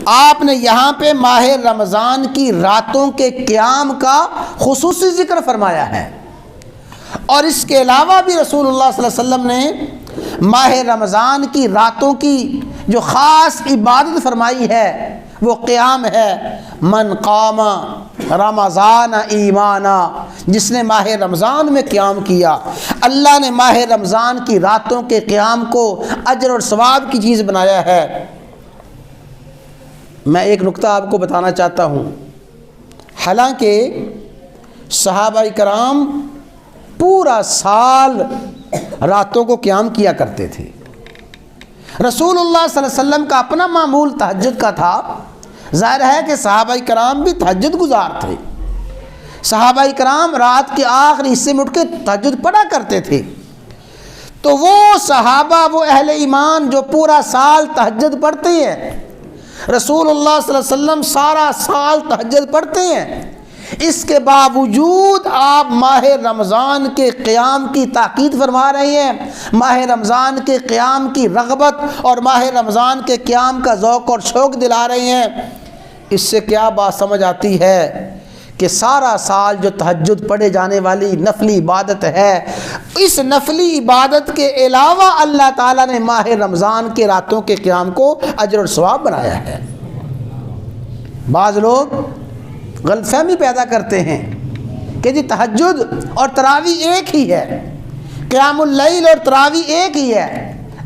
آپ نے یہاں پہ ماہ رمضان کی راتوں کے قیام کا خصوصی ذکر فرمایا ہے، اور اس کے علاوہ بھی رسول اللہ صلی اللہ علیہ وسلم نے ماہ رمضان کی راتوں کی جو خاص عبادت فرمائی ہے وہ قیام ہے۔ من قام رمضان ایمانا، جس نے ماہ رمضان میں قیام کیا، اللہ نے ماہ رمضان کی راتوں کے قیام کو اجر اور ثواب کی چیز بنایا ہے۔ میں ایک نقطہ آپ کو بتانا چاہتا ہوں، حالانکہ صحابہ کرام پورا سال راتوں کو قیام کیا کرتے تھے، رسول اللہ صلی اللہ علیہ وسلم کا اپنا معمول تہجد کا تھا، ظاہر ہے کہ صحابہ کرام بھی تہجد گزار تھے، صحابہ کرام رات کے آخری حصے میں اٹھ کے تہجد پڑھا کرتے تھے۔ تو وہ صحابہ، وہ اہل ایمان جو پورا سال تہجد پڑھتے ہیں، رسول اللہ صلی اللہ علیہ وسلم سارا سال تہجد پڑھتے ہیں، اس کے باوجود آپ ماہ رمضان کے قیام کی تاکید فرما رہے ہیں، ماہ رمضان کے قیام کی رغبت اور ماہ رمضان کے قیام کا ذوق اور شوق دلا رہے ہیں۔ اس سے کیا بات سمجھ آتی ہے کہ سارا سال جو تہجد پڑھے جانے والی نفلی عبادت ہے، اس نفلی عبادت کے علاوہ اللہ تعالیٰ نے ماہ رمضان کے راتوں کے قیام کو اجر اور ثواب بنایا ہے۔ بعض لوگ غلط فہمی پیدا کرتے ہیں کہ جی تہجد اور تراویح ایک ہی ہے، قیام اللیل اور تراویح ایک ہی ہے۔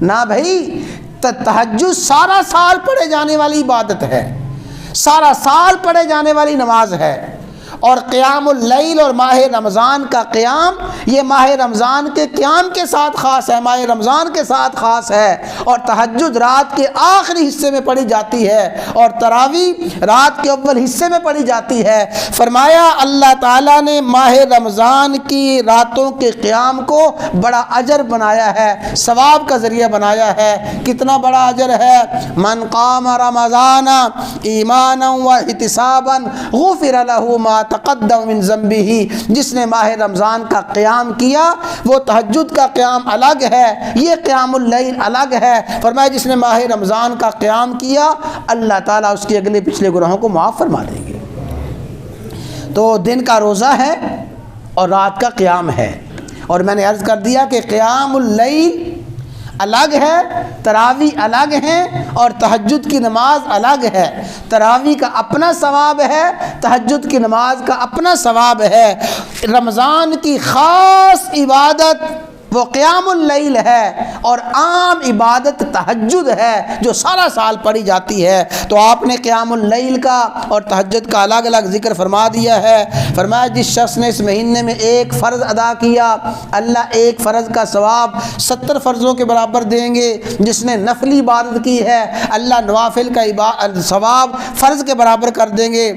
نہ بھائی، تہجد سارا سال پڑھے جانے والی عبادت ہے، سارا سال پڑھے جانے والی نماز ہے، اور قیام اللیل اور ماہ رمضان کا قیام یہ ماہ رمضان کے قیام کے ساتھ خاص ہے، ماہ رمضان کے ساتھ خاص ہے، اور تہجد رات کے آخری حصے میں پڑھی جاتی ہے اور تراویح رات کے اول حصے میں پڑھی جاتی ہے۔ فرمایا اللہ تعالیٰ نے ماہ رمضان کی راتوں کے قیام کو بڑا اجر بنایا ہے، ثواب کا ذریعہ بنایا ہے۔ کتنا بڑا اجر ہے؟ من قام رمضان ایمانا واحتسابا غفر له ما تقدم من ذنبہ، جس نے ماہ رمضان کا قیام کیا، وہ تہجد کا قیام الگ ہے، یہ قیام اللیل الگ ہے۔ فرمایا جس نے ماہ رمضان کا قیام کیا، اللہ تعالیٰ اس کے اگلے پچھلے گناہوں کو معاف فرما دیں گے۔ تو دن کا روزہ ہے اور رات کا قیام ہے، اور میں نے عرض کر دیا کہ قیام اللیل الگ ہے، تراویح الگ ہیں، اور تہجد کی نماز الگ ہے۔ تراویح کا اپنا ثواب ہے، تہجد کی نماز کا اپنا ثواب ہے۔ رمضان کی خاص عبادت وہ قیام اللیل ہے، اور عام عبادت تہجد ہے جو سارا سال پڑھی جاتی ہے۔ تو آپ نے قیام اللیل کا اور تہجد کا الگ الگ ذکر فرما دیا ہے۔ فرمایا جس شخص نے اس مہینے میں ایک فرض ادا کیا، اللہ ایک فرض کا ثواب 70 فرضوں کے برابر دیں گے۔ جس نے نفلی عبادت کی ہے، اللہ نوافل کا ثواب فرض کے برابر کر دیں گے۔